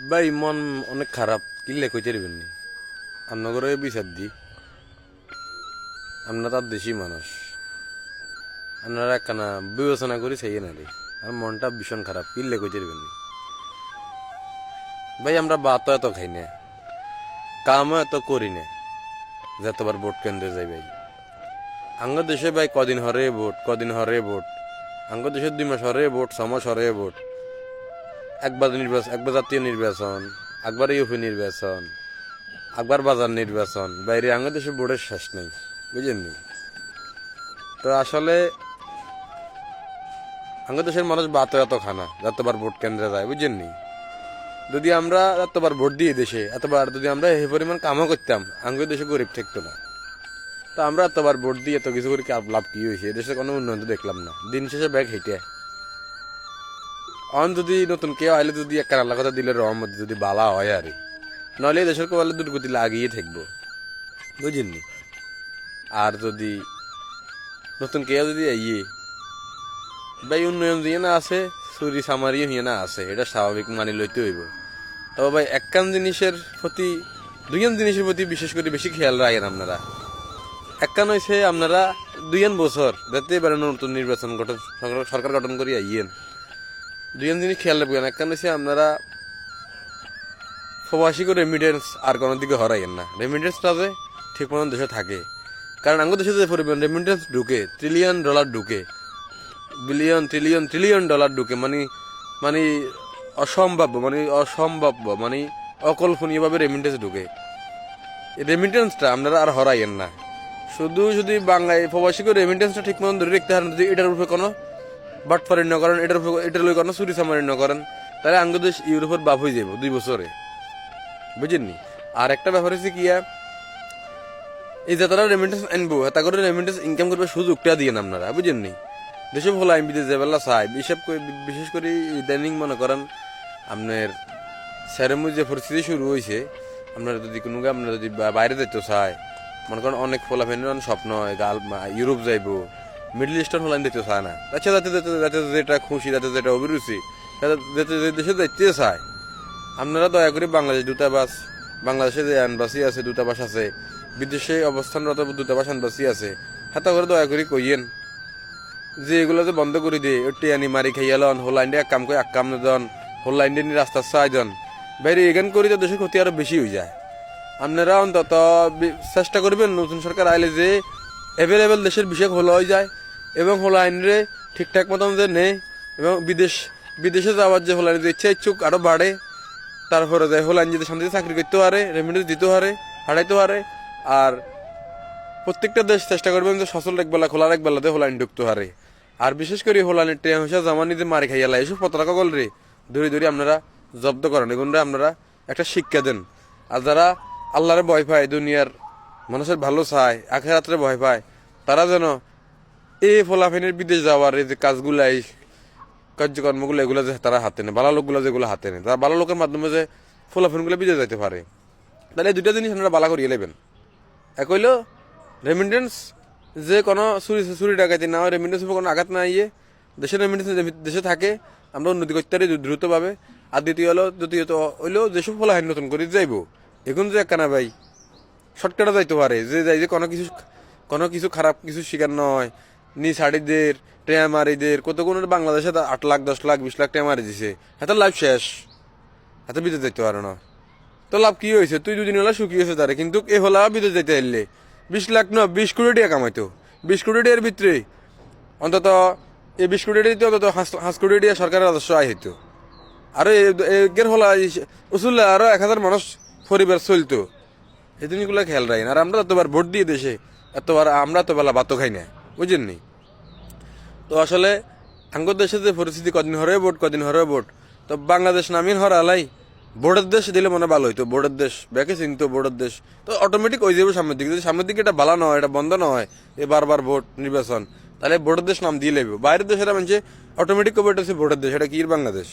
ভাই মন অনেক খারাপ কিনলে কইতে পারবেন নি আপনার বিচার দি আপনার তার দেশি মানুষ আপনারা একখানা বিবেচনা করি সেই না রে আর মনটা ভীষণ খারাপ কিনলে কইতে পারবেন নি ভাই আমরা ভাতও এত খাই না কামও এত করি না যে এতবার ভোট কেন্দ্রে যাই ভাই আঙ্গ দেশে ভাই কদিন হরে ভোট আঙ্গ দেশে 2 মাস হরে ভোট 6 মাস হরে ভোট একবার জাতীয় নির্বাচন একবার ইউপি নির্বাচন একবার বাজার নির্বাচন বাইরে আঙ্গ দেশে ভোটের শেষ নেই বুঝেননি তো আসলে আঙ্গ দেশের মানুষ ভাতও এত খানা যতবার ভোট কেন্দ্রে যায় বুঝেননি যদি আমরা এতবার ভোট দিয়ে দেশে এতবার যদি আমরা এই পরিমাণ কামও করতাম আঙ্গ দেশে গরিব থাকতো না তো আমরা এতবার ভোট দিয়ে এত কিছু করে লাভ কি হয়েছে দেশে কোনো উন্নয়ন তো দেখলাম না দিন শেষে ব্যাগ হেঁটে অন যদি নতুন কেউ আইলে যদি এক আল্লাহ কথা দিলে রহমত যদি বালা হয় আর নইলে দেশের কোয়ালে দুর্গতি লাগিয়ে থাকবো বুঝিনি আর যদি নতুন কেউ যদি ইয়ে ভাই উন্নয়ন দিয়ে না আছে চুরি সামারিও হিয়ে না আছে এটা স্বাভাবিক মানি লইতে হইব তবে ভাই একখান জিনিসের প্রতি দুইখান জিনিসের প্রতি বিশেষ করে বেশি খেয়াল রাখেন আপনারা একখান হয়েছে আপনারা 2 বছর যাতে এবারে নতুন নির্বাচন গঠন সরকার গঠন করি আইয়েন 2 জিনিস খেয়াল রাখবেন একখান হয়েছে আপনারা প্রবাসী করে রেমিটেন্স আর কোনো দিকে হরাইয়েন না রেমিটেন্সটা যে ঠিক মতন দেশে থাকে কারণ আঙ্গ দেশে যে পরিমাণ রেমিটেন্স ঢুকে $1 ঢুকে ট্রিলিয়ন ডলার ঢুকে মানে অসম্ভাব্য মানে অকল্পনীয়ভাবে রেমিটেন্স ঢুকে এই রেমিটেন্সটা আপনারা আর হরাইয়েন না শুধু যদি বাংলায় প্রবাসী করে রেমিটেন্সটা ঠিক মতন ধরে রাখতে পারেন যদি এটার উপরে কোনো বাটফারি ন করেন এটার লই কোনো চুরি চামারি ন করেন তাহলে আঙ্গ দেশ ইউরোপের বাপ হয়ে যাব 2 বছরে বুঝেননি আর একটা ব্যাপার হচ্ছে কিয়া এই যে তারা রেমিটেন্স আনবো তা করে রেমিটেন্স ইনকাম করবে সুযোগটা দিয়ে আপনারা বুঝেননি দেশে ভালো আইন বিদেশ যাবেলা চাই বিশেষ করে ইদানিং মনে করেন আপনার সেরেমনি যে পরিস্থিতি শুরু হয়েছে আপনারা যদি কোনো আপনারা যদি বাইরে যেতে চায় মনে করেন অনেক ফলাফেন স্বপ্ন হয় ইউরোপ যাইব মিডল ইস্টার্ন হলাইন দিতে চায় না আচ্ছা যাতে যেটা খুশি যাতে যেটা অভিরুচি যাতে দেশে যাইতে চায় আপনারা দয়া করে বাংলাদেশে যে আনবাসী আছে দূতাবাস আছে বিদেশে অবস্থানরত দূতাবাস আনবাসী আছে হাতা করে দয়া করে কইয়েন যে এগুলো যে বন্ধ করে দিয়ে টিয়ানি মারি খাইয়ালন হোলাইন্ডে এক কাম করে এক কাম দন হোলাইন্ডে নি রাস্তা চাই দন বাইরে এখান করি তো দেশের ক্ষতি আরো বেশি হয়ে যায় আপনারা অন্তত চেষ্টা করবেন নতুন সরকার আইলে যে অ্যাভেলেবেল দেশের বিষয় হলো হয়ে যায় এবং হোলাইন্ডে ঠিকঠাক মতন যে নেই এবং বিদেশে যাওয়ার যে হোলাইন যে ইচ্ছুক আরো বাড়ে তারপরে যায় হোলাইন যদি শান্তিতে চাকরি করতে পারে রেমিটেন্স দিতে পারে হারাইতে পারে আর প্রত্যেকটা দেশ চেষ্টা করবেন যে সচল একবেলা খোলার একবেলাতে হোলাইন ঢুকতে পারে আর বিশেষ করে হোলাইনের ট্রেন হিসা জামানি যে মারি খাইয়ালা এসব পতাকা কল রে ধরে আপনারা জব্দ করেন এগুলো আপনারা একটা শিক্ষা দেন আর যারা আল্লাহরে ভয় পায় দুনিয়ার মানুষের ভালো চায় আখেরাতে ভয় পায় তারা যেন এই ফলাফেনের বিদেশ যাওয়ার এই যে কাজগুলাই কার্যকর্মগুলো এগুলো যে তারা হাতে নেয় ভালো লোকগুলো যেগুলো হাতে নেয় তারা ভালো লোকের মাধ্যমে যে ফলাফেনগুলো বিদেশ যাইতে পারে তাহলে এই 2টা জিনিস আপনারা বালা করিয়ে নেবেন এক হইল রেমিটেন্স যে কোনো চুরি ডাকাতি না হয় রেমিটেন্সের কোনো আঘাত না ইয়ে দেশের রেমিটেন্স দেশে থাকে আমরা উন্নতি করতে পারি দ্রুতভাবে আর দ্বিতীয়ত হইলো যেসব ফলাফেন নতুন করে যাইব এখন যে একখানা ভাই শর্টকাটে যাইতে পারে যে যাই যে কোনো কিছু খারাপ কিছু শিকার নয় হাড়িদের টেমারিদের কত কোন বাংলাদেশে 8 লাখ 10 লাখ 20 লাখ টেমারি দিছে হাতে লাভ শেষ হাতে বিদেশ যাইতে পারে না তো লাভ কি হয়েছে তুই 2 দিন হলা সুখী হয়েছে তারে কিন্তু এ হলা বিদেশ যাইতে এলে 20 লাখ না 20 কোটি টাকা কামাইতো 20 কোটি টাকার ভিতরে অন্তত এই 20 কোটি টাকা অন্তত 5 কোটি টাকা সরকারের রাজস্ব আয় হইতো আরো এর হলা উসুল আরো 1000 মানুষ পরিবার চলতো এই জিনিসগুলো খেয়াল রাখেন আর আমরা এতবার ভোট দিয়ে দেশে এতবার আমরা তো বেলা ভাতও খাই না বুঝেননি তো আসলে আঙ্গ দেশে যে পরিস্থিতি কদিন হরে ভোট তো বাংলাদেশ নামিন হর আলাই বোর্ডের দেশ দিলে মনে ভালো হইতো বোর্ডের দেশ ব্যাকে চিনতো বোর্ডের দেশ তো অটোমেটিক হয়ে যাবে সামনের দিকে যদি সামনের দিকে এটা ভালো নয় এটা বন্ধ নয় এ বারবার ভোট নির্বাচন তাহলে বোর্ডের দেশ নাম দিয়ে লেবে বাইরের দেশের মানুষে অটোমেটিক কবে এটা হচ্ছে বোর্ডের দেশ এটা কি বাংলাদেশ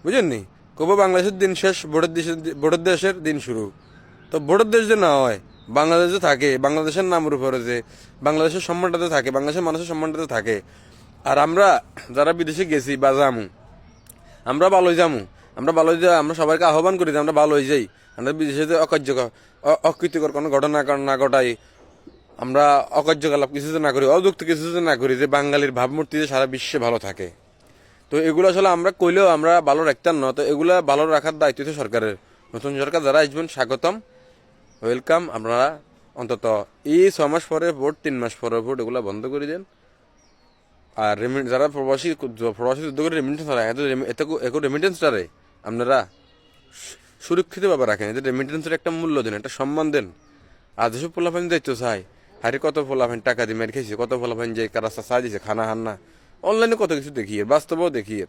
বুঝেননি কবে বাংলাদেশের দিন শেষ বোর্ডের দেশের দিন শুরু তো বোর্ডের দেশ যে না হয় বাংলাদেশে থাকে বাংলাদেশের নামের উপরে যে বাংলাদেশের সম্মানটাতে থাকে বাংলাদেশের মানুষের সম্মানটাতে থাকে আর আমরা যারা বিদেশে গেছি বা যামু আমরা ভালোই যামু আমরা ভালো হয়ে আমরা সবাইকে আহ্বান করি যে আমরা ভালো হয়ে যাই, আমরা বিদেশে যে অকৃতিকর কোনো ঘটনা না ঘটাই, আমরা অকার্যকলাপ কিছু না করি, অযুক্ত কিছু না করি, যে বাঙালির ভাবমূর্তি যে সারা বিশ্বে ভালো থাকে। তো এগুলো আসলে আমরা কইলেও আমরা ভালো রাখতাম না। তো এগুলা ভালো রাখার দায়িত্ব তো সরকারের। নতুন সরকার যারা আসবেন স্বাগতম, ওয়েলকাম। আপনারা অন্তত এই 6 মাস পরে ভোট, 3 মাস পরে ভোট, এগুলো বন্ধ করে দেন। আর যারা প্রবাসী যুদ্ধ করে রেমিটেন্স হারায়, এত রেমিটেন্সটারে আপনারা সুরক্ষিতভাবে রাখেন। এদের রেমিটেন্সের একটা মূল্য দেন, একটা সম্মান দেন। আর যেসব পোলাফাইন দায়িত্ব চাই, হারে কত পোলাফাইন টাকা দিয়ে মেরে খেয়েছে, কত পোলাফাইন যে রাস্তা সাহায্য দিয়েছে, খানা হান্না, অনলাইনে কত কিছু দেখিয়ে, বাস্তবেও দেখিয়ে।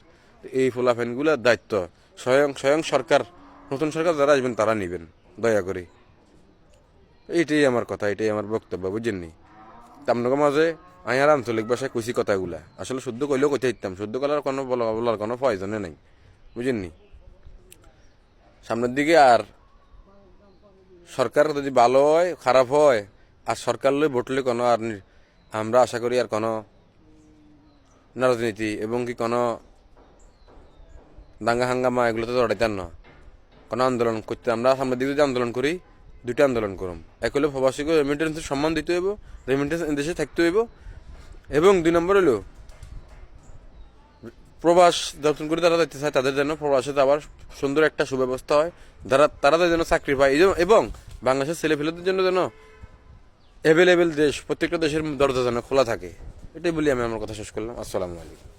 এই পোলাফাইনগুলোর দায়িত্ব স্বয়ং সরকার, নতুন সরকার যারা আসবেন তারা নেবেন দয়া করে। এইটাই আমার কথা, এটাই আমার বক্তব্য, বুঝেননি? আপনাকে মাঝে আমি আর আঞ্চলিক ভাষায় কুচি কথাগুলা আসলে শুদ্ধ কইলেও কইতে দিতাম, শুদ্ধ করার কোনো বলার কোনো প্রয়োজনে নেই, বুঝেননি? সামনের দিকে আর সরকার যদি ভালো হয় খারাপ হয়, আর সরকার লই ভোটলে কোনো আর আমরা আশা করি আর কোনো রাজনীতি এবং কি কোনো দাঙ্গা হাঙ্গামা এগুলোতে জড়াইতাম না, কোনো আন্দোলন করতে। আমরা সামনের দিকে যদি আন্দোলন করি, দুইটা আন্দোলন করুম। এক হলো প্রবাসীকে রেমিটেন্সের সম্মান দিতে হইব, রেমিটেন্স দেশে থাকতে হইব। এবং 2 নম্বর হলো প্রবাস যতন করে তারা যেতে চায়, তাদের যেন প্রবাসে যাওয়ার সুন্দর একটা সুব্যবস্থা হয়, তারা যেন চাকরি পায়। এবং বাংলাদেশের ছেলেপেলেদের জন্য যেন অ্যাভেলেবেল দেশ, প্রত্যেকটা দেশের দরজা যেন খোলা থাকে। এটাই বলি আমি আমার কথা শেষ করলাম। আসসালামু আলাইকুম।